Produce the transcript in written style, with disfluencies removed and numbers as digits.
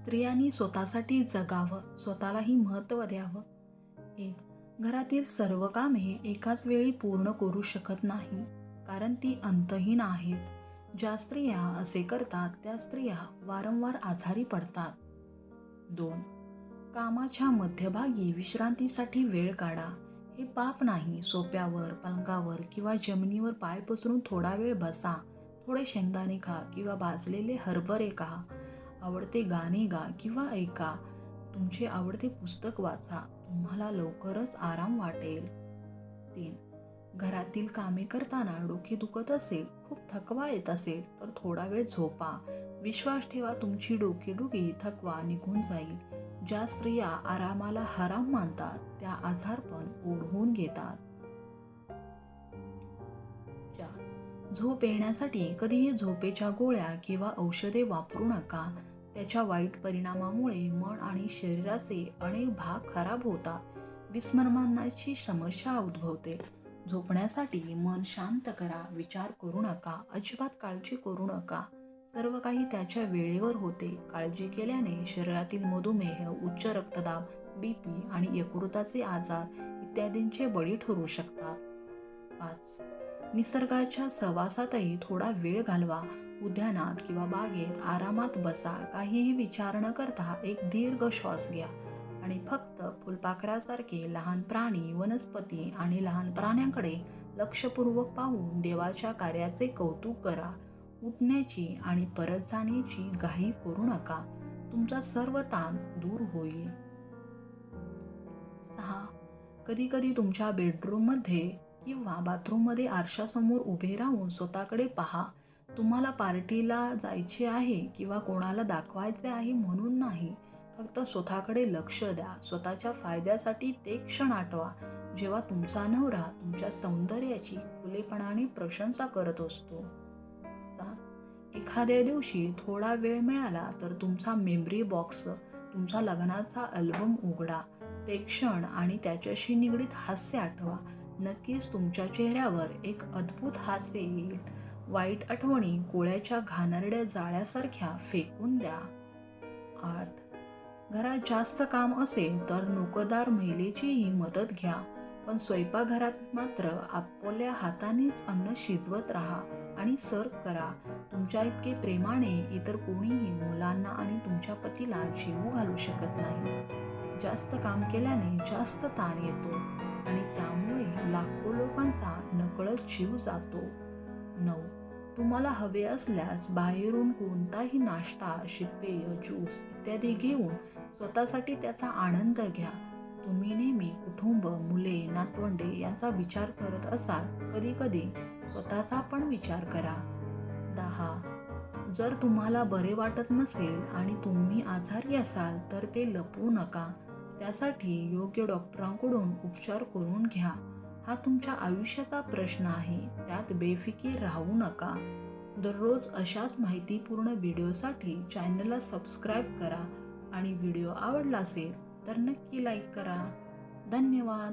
स्त्रियांनी स्वतःसाठी जगावं, स्वतःलाही महत्त्व द्यावं. एक, घरातील सर्व कामे एकाच वेळी पूर्ण करू शकत नाही, कारण ती अंतहीन आहेत. ज्या स्त्रिया असे करतात त्या स्त्रिया वारंवार आजारी पडतात. 2, कामाच्या मध्यभागी विश्रांतीसाठी वेळ काढा. हे पाप नाही. सोप्यावर, पलंगावर किंवा जमिनीवर पाय पसरून थोडा वेळ बसा. थोडे शेंगदाणे खा किंवा भाजलेले हरभरे खा. आवडते गाणे गा किंवा ऐका. तुमचे आवडते पुस्तक वाचा. तुम्हाला लवकरच आराम वाटेल. 3, घरातील कामे करताना डोके दुखत असेल, खूप थकवा येत असेल तर थोडा वेळ झोपा. विश्वास ठेवा, तुमची डोकेदुखी, थकवा निघून जाईल. ज्या स्त्रिया आरामाला हराम मानतात त्या आजारपण ओढवून घेतात. 4, झोप येण्यासाठी कधीही झोपेच्या गोळ्या किंवा औषधे वापरू नका. त्याच्या वाईट परिणामामुळे मन आणि शरीराचे अनेक भाग खराब होतात. विस्मरणाची समस्या उद्भवते. झोपण्यासाठी मन शांत करा. विचार करू नका. अजिबात काळजी करू नका. सर्व काही त्याच्या वेळेवर होते. काळजी केल्याने शरीरातील मधुमेह, उच्च रक्तदाब, BP आणि यकृताचे आजार इत्यादींचे बळी ठरू शकतात. 5, निसर्गाच्या सहवासातही थोडा वेळ घालवा. उद्यानात किंवा बागेत आरामात बसा. काहीही विचार न करता एक दीर्घ श्वास घ्या आणि फक्त फुलपाखरासारखे लहान प्राणी, वनस्पती आणि लहान प्राण्यांकडे लक्षपूर्वक पाहून देवाच्या कार्याचे कौतुक करा. उठण्याची आणि परत जाण्याची घाई करू नका. तुमचा सर्व ताण दूर होईल. 6, कधीकधी तुमच्या बेडरूममध्ये किंवा बाथरूममध्ये आरशासमोर उभे राहून स्वतःकडे पहा. तुम्हाला पार्टीला जायचे आहे किंवा कोणाला दाखवायचे आहे म्हणून नाही. फक्त स्वतःकडे लक्ष द्या. स्वतःच्या फायद्यासाठी ते क्षण आठवा जेव्हा तुमचा नवरा तुमच्या सौंदर्याची खुलेपणाने प्रशंसा करत असतो. 7, एखाद्या दिवशी थोडा वेळ मिळाला तर तुमचा मेमरी बॉक्स, तुमचा लग्नाचा अल्बम उघडा. ते क्षण आणि त्याच्याशी निगडीत हास्य आठवा. नक्कीच तुमच्या चेहऱ्यावर एक अद्भुत हास्य येईल. वाईट आठवणी कोळ्याच्या घाणेरड्या जाळ्यासारख्या फेकून द्या. 8, घरात जास्त काम असेल तर नोकरदार महिलेचीही मदत घ्या, पण स्वयंपाकघरात मात्र आपल्या हातानेच अन्न शिजवत राहा आणि सर्व्ह करा. तुमच्या इतके प्रेमाने इतर कोणीही मुलांना आणि तुमच्या पतीला जेवू घालू शकत नाही. जास्त काम केल्याने जास्त ताण येतो आणि त्यामुळे लाखो लोकांचा नकळत जीव जातो. 9, तुम्हाला हवे असल्यास बाहेरून कोणताही नाश्ता, शीतपेय, ज्यूस इत्यादी घेऊन स्वतःसाठी त्याचा आनंद घ्या. तुम्ही नेहमी कुटुंब, मुले, नातवंडे यांचा विचार करत असाल, कधीकधी स्वतःचा पण विचार करा. 10, जर तुम्हाला बरे वाटत नसेल आणि तुम्ही आजारी असाल तर ते लपवू नका. त्यासाठी योग्य डॉक्टरांकडून उपचार करून घ्या. हा तुमच्या आयुष्याचा प्रश्न आहे. त्यात बेफिकीर राहू नका. दररोज अशाच माहितीपूर्ण व्हिडिओसाठी चॅनलला सबस्क्राईब करा आणि व्हिडिओ आवडला असेल तर नक्की लाईक करा. धन्यवाद.